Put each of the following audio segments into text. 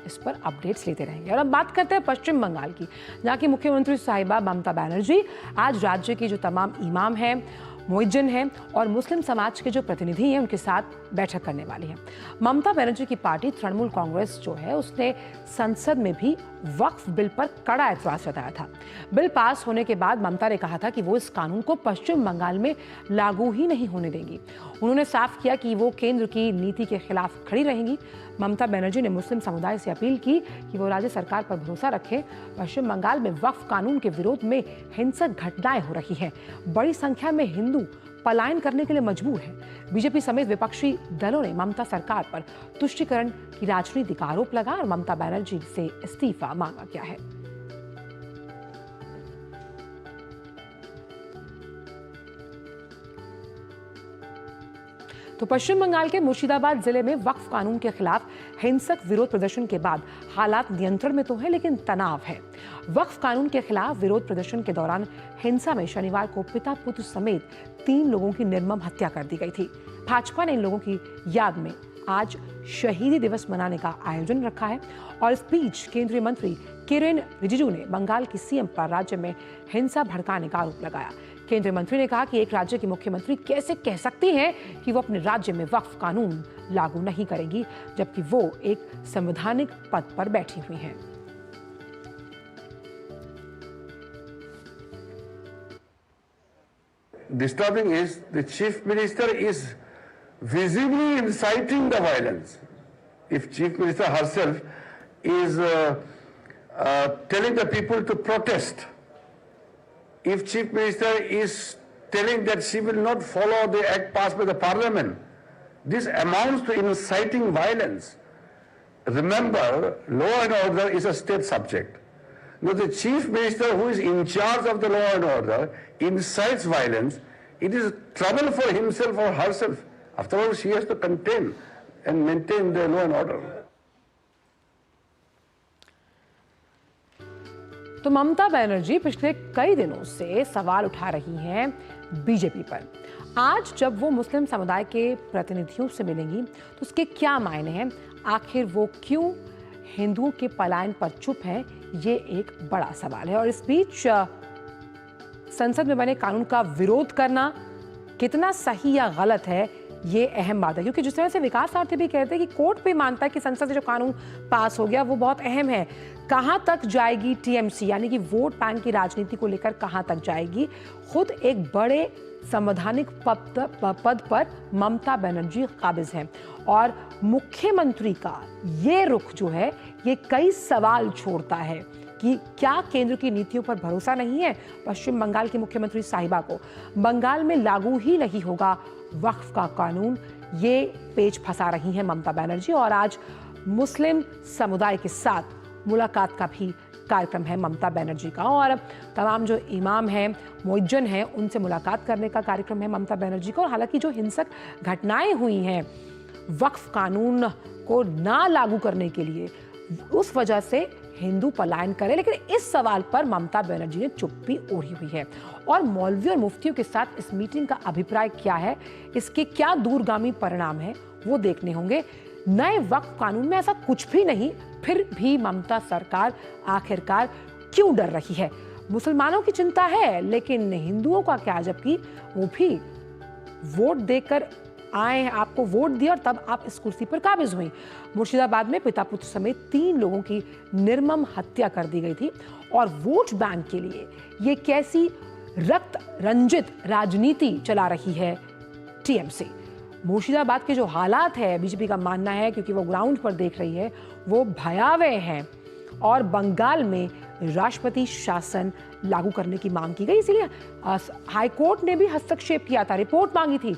इस पर अपडेट्स लेते रहेंगे। और अब बात करते हैं पश्चिम बंगाल की, जहाँ की मुख्यमंत्री साहिबा ममता बनर्जी आज राज्य की जो तमाम इमाम हैं, मुअज्जिन हैं और मुस्लिम समाज के जो प्रतिनिधि हैं उनके साथ बैठक करने वाली है। ममता बनर्जी की पार्टी तृणमूल कांग्रेस जो है उसने संसद में भी वक्फ बिल पर कड़ा एतराज जताया था। बिल पास होने के बाद ममता ने कहा था कि वो इस कानून को पश्चिम बंगाल में लागू ही नहीं होने देंगी। उन्होंने साफ किया कि वो केंद्र की नीति के खिलाफ खड़ी रहेंगी। ममता बनर्जी ने मुस्लिम समुदाय से अपील की कि वो राज्य सरकार पर भरोसा रखें। पश्चिम बंगाल में वक्फ कानून के विरोध में हिंसक घटनाएं हो रही हैं। बड़ी संख्या में हिंदू पलायन करने के लिए मजबूर हैं। बीजेपी समेत विपक्षी दलों ने ममता सरकार पर तुष्टीकरण की राजनीति का आरोप लगाया और ममता बनर्जी से इस्तीफा मांगा गया है। तो पश्चिम बंगाल के मुर्शिदाबाद जिले में वक्फ कानून के खिलाफ हिंसक विरोध प्रदर्शन के बाद हालात नियंत्रण में तो है, लेकिन तनाव है। वक्फ कानून के खिलाफ विरोध प्रदर्शन के दौरान हिंसा में शनिवार को पिता पुत्र समेत 3 लोगों की निर्मम हत्या कर दी गई थी। भाजपा ने इन लोगों की याद में आज शहीदी दिवस मनाने का आयोजन रखा है और इस बीच केंद्रीय मंत्री किरेन रिजिजू ने बंगाल की सीएम पर राज्य में हिंसा भड़काने का आरोप लगाया। केंद्रीय मंत्री ने कहा कि एक राज्य की मुख्यमंत्री कैसे कह सकती हैं कि वो अपने राज्य में वक्फ कानून लागू नहीं करेंगी, जबकि वो एक संवैधानिक पद पर बैठी हुई हैं। Disturbing is the chief minister is visibly inciting the violence. If chief minister herself is telling the people to protest, if chief minister is telling that she will not follow the act passed by the parliament, this amounts to inciting violence. Remember, law and order is a state subject. Now the chief minister who is in charge of the law and order incites violence, it is trouble for himself or herself. After all, she has to contain and maintain the law and order. तो ममता बनर्जी पिछले कई दिनों से सवाल उठा रही हैं BJP पर। आज जब वो मुस्लिम समुदाय के प्रतिनिधियों से मिलेंगी तो उसके क्या मायने हैं, आखिर वो क्यों हिंदुओं के पलायन पर चुप हैं, ये एक बड़ा सवाल है। और इस बीच संसद में बने कानून का विरोध करना कितना सही या गलत है, ये अहम बात है, क्योंकि जिस तरह से विकास आरती भी कहते हैं कि कोर्ट भी मानता है कि संसद से जो कानून पास हो गया वो बहुत अहम है। कहां तक जाएगी टीएमसी, यानी कि वोट बैंक की राजनीति को लेकर कहां तक जाएगी, खुद एक बड़े संवैधानिक पद पर ममता बनर्जी काबिज हैं और मुख्यमंत्री का ये रुख जो है ये कई सवाल छोड़ता है कि क्या केंद्र की नीतियों पर भरोसा नहीं है पश्चिम बंगाल की मुख्यमंत्री साहिबा को। बंगाल में लागू ही नहीं होगा वक्फ का कानून, ये पेच फंसा रही हैं ममता बनर्जी। और आज मुस्लिम समुदाय के साथ मुलाकात का भी कार्यक्रम है ममता बनर्जी का और तमाम जो इमाम हैं, मुअज्जिन हैं, उनसे मुलाकात करने का कार्यक्रम है ममता बनर्जी का। और हालांकि जो हिंसक घटनाएं हुई हैं वक्फ कानून को ना लागू करने के लिए, उस वजह से हिंदू पलायन करें, लेकिन इस सवाल पर ममता बनर्जी ने चुप्पी ओढ़ी हुई है। और मौलवी और मुफ्तियों के साथ इस मीटिंग का अभिप्राय क्या है, इसके क्या दूरगामी परिणाम है, वो देखने होंगे। नए वक्फ कानून में ऐसा कुछ भी नहीं, फिर भी ममता सरकार आखिरकार क्यों डर रही है? मुसलमानों की चिंता है, लेकिन हिंदुओं का क्या, जबकि वो भी वोट देकर आए हैं, आपको वोट दिया और तब आप इस कुर्सी पर काबिज हुई। मुर्शिदाबाद में पिता पुत्र समेत 3 लोगों की निर्मम हत्या कर दी गई थी और वोट बैंक के लिए ये कैसी रक्त रंजित राजनीति चला रही है टीएमसी। मुर्शिदाबाद के जो हालात है, बीजेपी का मानना है, क्योंकि वो ग्राउंड पर देख रही है, वो भयावह हैं और बंगाल में राष्ट्रपति शासन लागू करने की मांग की गई। इसीलिए हाईकोर्ट ने भी हस्तक्षेप किया था, रिपोर्ट मांगी थी।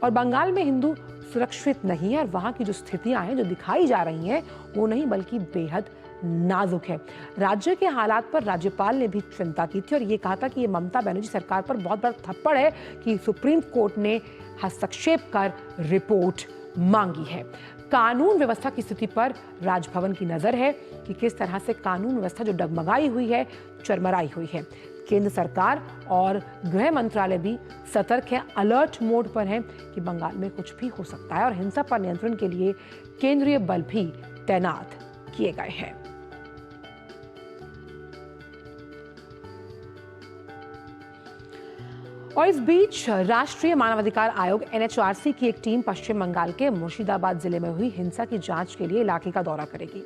और बंगाल में हिंदू सुरक्षित नहीं है और वहाँ की जो स्थितियां हैं जो दिखाई जा रही हैं वो नहीं बल्कि बेहद नाजुक है। राज्य के हालात पर राज्यपाल ने भी चिंता की थी और ये कहा था कि ये ममता बनर्जी सरकार पर बहुत बड़ा थप्पड़ है कि सुप्रीम कोर्ट ने हस्तक्षेप कर रिपोर्ट मांगी है। कानून व्यवस्था की स्थिति पर राजभवन की नजर है कि किस तरह से कानून व्यवस्था जो डगमगाई हुई है, चरमराई हुई है। केंद्र सरकार और गृह मंत्रालय भी सतर्क है, अलर्ट मोड पर है कि बंगाल में कुछ भी हो सकता है और हिंसा पर नियंत्रण के लिए केंद्रीय बल भी तैनात किए गए हैं। और इस बीच राष्ट्रीय मानवाधिकार आयोग एनएचआरसी की एक टीम पश्चिम बंगाल के मुर्शिदाबाद जिले में हुई हिंसा की जांच के लिए इलाके का दौरा करेगी।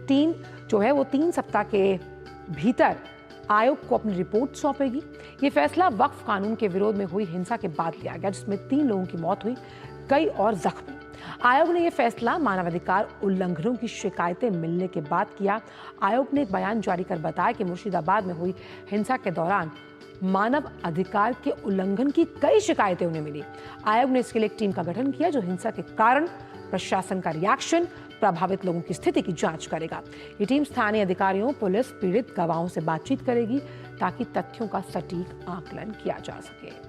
टीम जो है वो 3 सप्ताह के भीतर आयोग को अपनी रिपोर्ट सौंपेगी। ये फैसला वक्फ कानून के विरोध में हुई हिंसा के बाद लिया गया, जिसमें 3 लोगों की मौत हुई, कई और जख्मी। आयोग ने यह फैसला मानवाधिकार उल्लंघनों की शिकायतें मिलने के बाद किया। आयोग ने एक बयान जारी कर बताया कि मुर्शिदाबाद में हुई हिंसा के दौरान मानव अधिकार के उल्लंघन की कई शिकायतें उन्हें मिली। आयोग ने इसके लिए एक टीम का गठन किया जो हिंसा के कारण, प्रशासन का रिएक्शन, प्रभावित लोगों की स्थिति की जांच करेगा। ये टीम स्थानीय अधिकारियों, पुलिस, पीड़ित, गवाहों से बातचीत करेगी ताकि तथ्यों का सटीक आकलन किया जा सके।